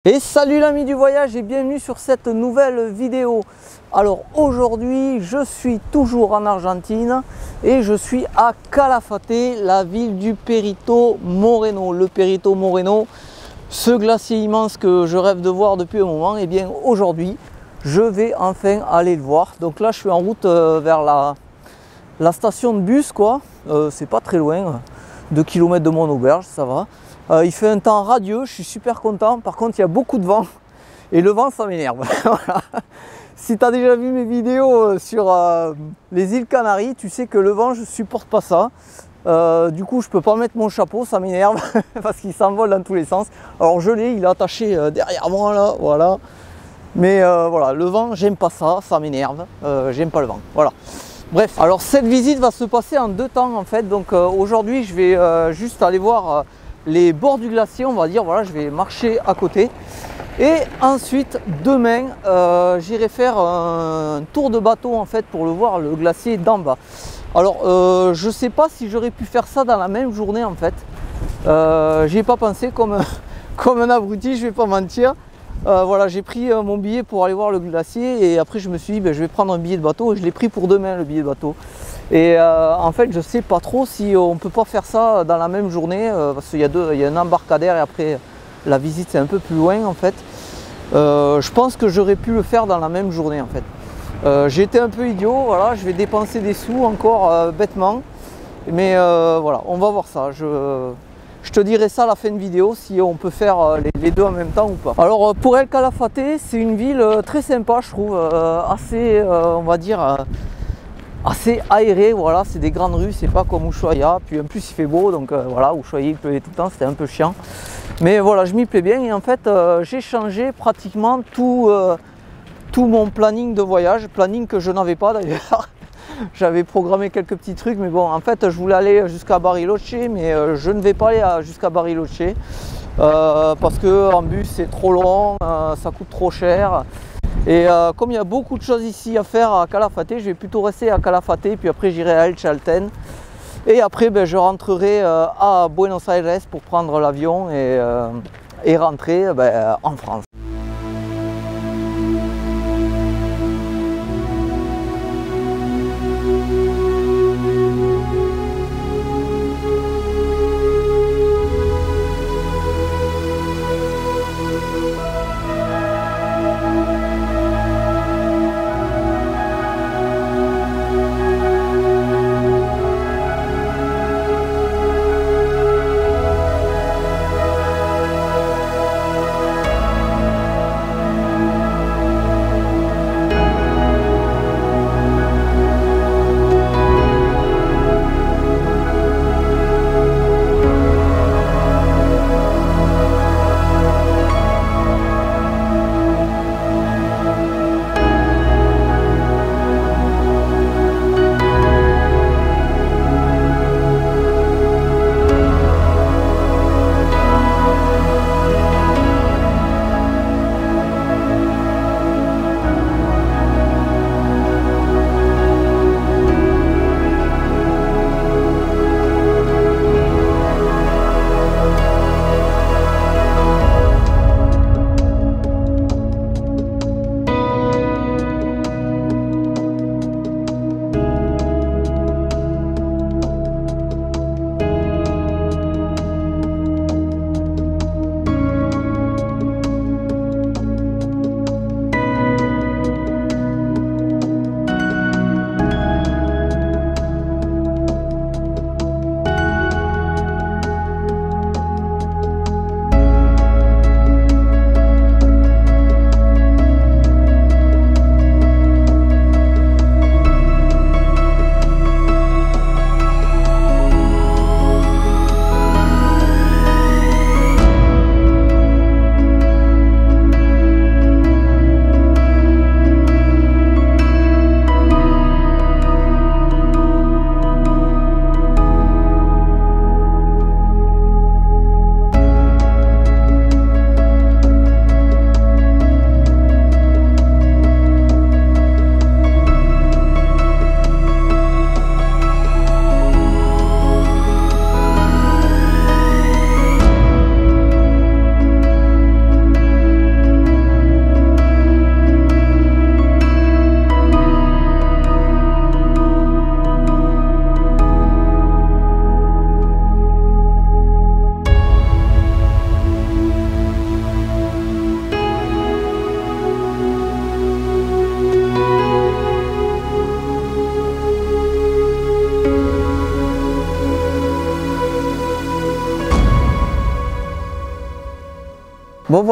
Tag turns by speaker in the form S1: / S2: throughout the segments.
S1: Et salut l'ami du voyage et bienvenue sur cette nouvelle vidéo. Alors aujourd'hui je suis toujours en Argentine et je suis à Calafate, la ville du Perito Moreno. Le Perito Moreno, ce glacier immense que je rêve de voir depuis un moment, et bien aujourd'hui je vais enfin aller le voir. Donc là je suis en route vers la station de bus quoi, c'est pas très loin, 2 km de mon auberge, ça va. Il fait un temps radieux, je suis super content. Par contre, il y a beaucoup de vent et le vent, ça m'énerve. Voilà. Si tu as déjà vu mes vidéos sur les îles Canaries, tu sais que le vent, je supporte pas ça. Du coup, je peux pas mettre mon chapeau, ça m'énerve parce qu'il s'envole dans tous les sens. Alors, je l'ai, il est attaché derrière moi là, voilà. Mais voilà, le vent, j'aime pas ça, ça m'énerve. J'aime pas le vent. Voilà. Bref, alors cette visite va se passer en 2 temps en fait. Donc aujourd'hui, je vais juste aller voir les bords du glacier, on va dire. Voilà, je vais marcher à côté et ensuite demain j'irai faire un tour de bateau en fait pour le voir, le glacier d'en bas. Alors je sais pas si j'aurais pu faire ça dans la même journée en fait. J'y ai pas pensé comme un abruti, je vais pas mentir. Voilà, j'ai pris mon billet pour aller voir le glacier et après je me suis dit je vais prendre un billet de bateau et je l'ai pris pour demain le billet de bateau. Et en fait je sais pas trop si on peut pas faire ça dans la même journée parce qu'il y a un embarcadère et après la visite c'est un peu plus loin en fait. Je pense que j'aurais pu le faire dans la même journée en fait. J'ai été un peu idiot, voilà, je vais dépenser des sous encore bêtement. Mais voilà, on va voir ça. Je te dirai ça à la fin de vidéo si on peut faire les deux en même temps ou pas. Alors pour El Calafate, c'est une ville très sympa je trouve, assez on va dire assez aérée, voilà, c'est des grandes rues, c'est pas comme Ushuaia, puis en plus il fait beau donc voilà, Ushuaia il pleuvait tout le temps, c'était un peu chiant. Mais voilà, je m'y plais bien et en fait j'ai changé pratiquement tout mon planning de voyage, planning que je n'avais pas d'ailleurs. J'avais programmé quelques petits trucs, mais bon, en fait, je voulais aller jusqu'à Bariloche, mais je ne vais pas aller jusqu'à Bariloche parce que en bus c'est trop long, ça coûte trop cher. Et comme il y a beaucoup de choses ici à faire à Calafate, je vais plutôt rester à Calafate, puis après j'irai à El Chalten. Et après, je rentrerai à Buenos Aires pour prendre l'avion et rentrer en France.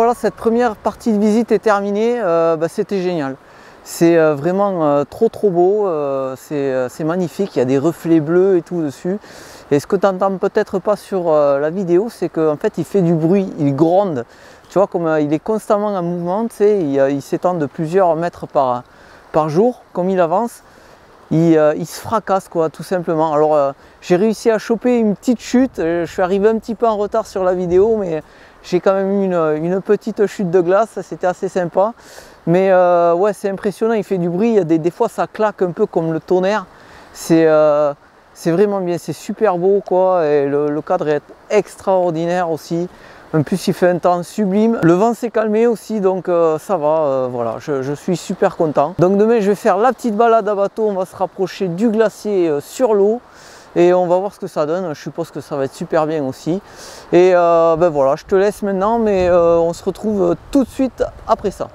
S1: voilà, cette première partie de visite est terminée. C'était génial. C'est vraiment trop beau, c'est magnifique, il y a des reflets bleus et tout dessus. Et ce que tu n'entends peut-être pas sur la vidéo, c'est qu'en fait il fait du bruit, il gronde. Tu vois, comme il est constamment en mouvement, tu sais, il s'étend de plusieurs mètres par jour, comme il avance. Il se fracasse, quoi, tout simplement. Alors j'ai réussi à choper une petite chute, je suis arrivé un petit peu en retard sur la vidéo, mais j'ai quand même eu une petite chute de glace, c'était assez sympa. Mais ouais, c'est impressionnant, il fait du bruit, il y a des fois ça claque un peu comme le tonnerre. C'est vraiment bien, c'est super beau, quoi, et le cadre est extraordinaire aussi. En plus il fait un temps sublime, le vent s'est calmé aussi, donc ça va, voilà, je suis super content. Donc demain je vais faire la petite balade à bateau, on va se rapprocher du glacier sur l'eau et on va voir ce que ça donne. Je suppose que ça va être super bien aussi. Et voilà, je te laisse maintenant, mais on se retrouve tout de suite après ça.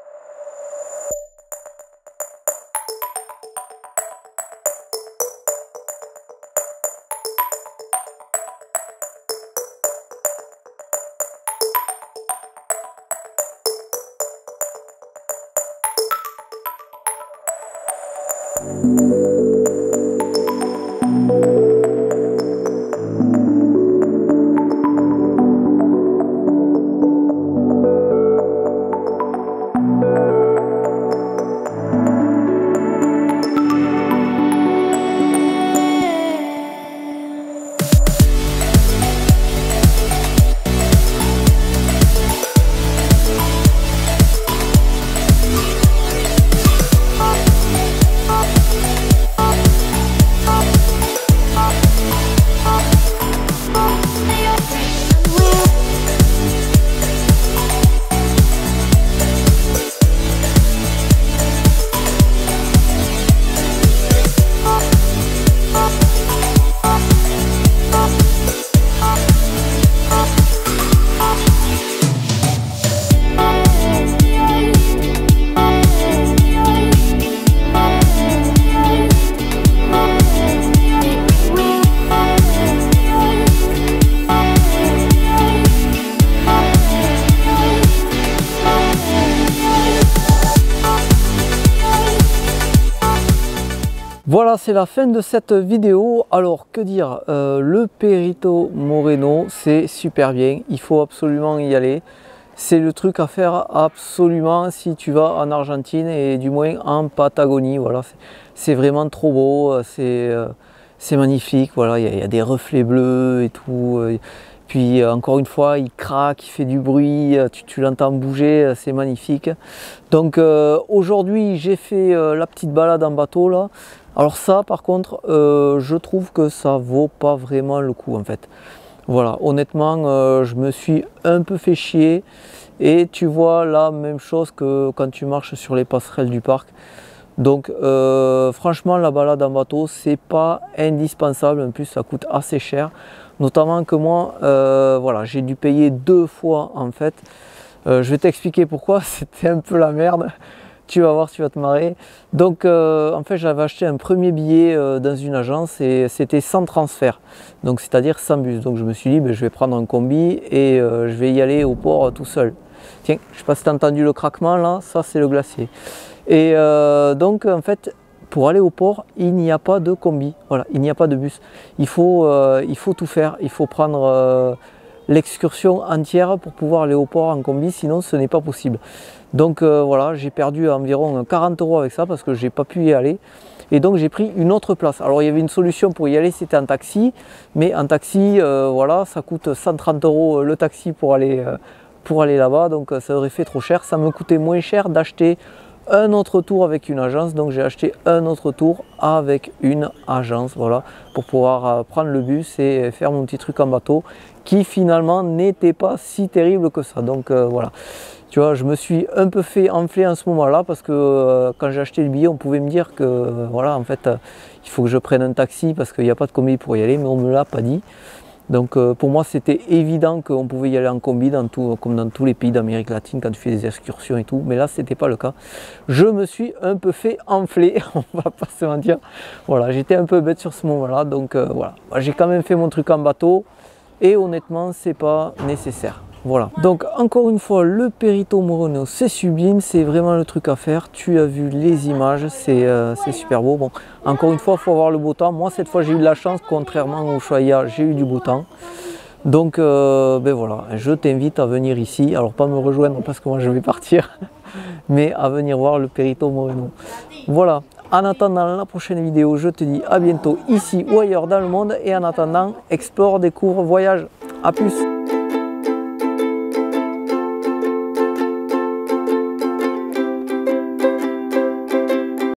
S1: Voilà, c'est la fin de cette vidéo. Alors, que dire, le Perito Moreno, c'est super bien. Il faut absolument y aller. C'est le truc à faire absolument si tu vas en Argentine et du moins en Patagonie. Voilà, c'est vraiment trop beau. C'est magnifique. Voilà, il y a des reflets bleus et tout. Puis encore une fois, il craque, il fait du bruit, tu l'entends bouger, c'est magnifique. Donc aujourd'hui, j'ai fait la petite balade en bateau là. Alors ça, par contre, je trouve que ça vaut pas vraiment le coup en fait. Voilà, honnêtement, je me suis un peu fait chier. Et tu vois la même chose que quand tu marches sur les passerelles du parc. Donc franchement, la balade en bateau, c'est pas indispensable. En plus, ça coûte assez cher. Notamment que moi, voilà, j'ai dû payer 2 fois en fait. Je vais t'expliquer pourquoi, c'était un peu la merde. Tu vas voir, tu vas te marrer. Donc en fait, j'avais acheté un premier billet dans une agence et c'était sans transfert. Donc c'est-à-dire sans bus. Donc je me suis dit, ben, je vais prendre un combi et je vais y aller au port tout seul. Tiens, je ne sais pas si tu as entendu le craquement là, ça c'est le glacier. Et donc en fait, pour aller au port, il n'y a pas de combi, voilà, il n'y a pas de bus. Il faut tout faire, il faut prendre l'excursion entière pour pouvoir aller au port en combi, sinon ce n'est pas possible. Donc voilà, j'ai perdu environ 40 € avec ça parce que j'ai pas pu y aller. Et donc j'ai pris une autre place. Alors il y avait une solution pour y aller, c'était en taxi. Mais en taxi, voilà, ça coûte 130 € le taxi pour aller là-bas. Donc ça aurait fait trop cher. Ça me coûtait moins cher d'acheter un autre tour avec une agence. Donc j'ai acheté un autre tour avec une agence, voilà, pour pouvoir prendre le bus et faire mon petit truc en bateau qui finalement n'était pas si terrible que ça. Donc voilà. Tu vois, je me suis un peu fait enfler en ce moment-là parce que quand j'ai acheté le billet, on pouvait me dire que voilà, en fait, il faut que je prenne un taxi parce qu'il n'y a pas de combi pour y aller, mais on ne me l'a pas dit. Donc pour moi, c'était évident qu'on pouvait y aller en combi comme dans tous les pays d'Amérique latine quand tu fais des excursions et tout, mais là, ce n'était pas le cas. Je me suis un peu fait enfler, on va pas se mentir. Voilà, j'étais un peu bête sur ce moment-là, donc voilà. J'ai quand même fait mon truc en bateau et honnêtement, c'est pas nécessaire. Voilà. Donc encore une fois, le Perito Moreno, c'est sublime, c'est vraiment le truc à faire. Tu as vu les images, c'est super beau. Bon, encore une fois, il faut avoir le beau temps. Moi, cette fois, j'ai eu de la chance, contrairement au Ushuaïa, j'ai eu du beau temps. Donc, ben voilà, je t'invite à venir ici. Alors, pas me rejoindre parce que moi, je vais partir, mais à venir voir le Perito Moreno. Voilà. En attendant la prochaine vidéo, je te dis à bientôt ici ou ailleurs dans le monde. Et en attendant, explore, découvre, voyage. A plus.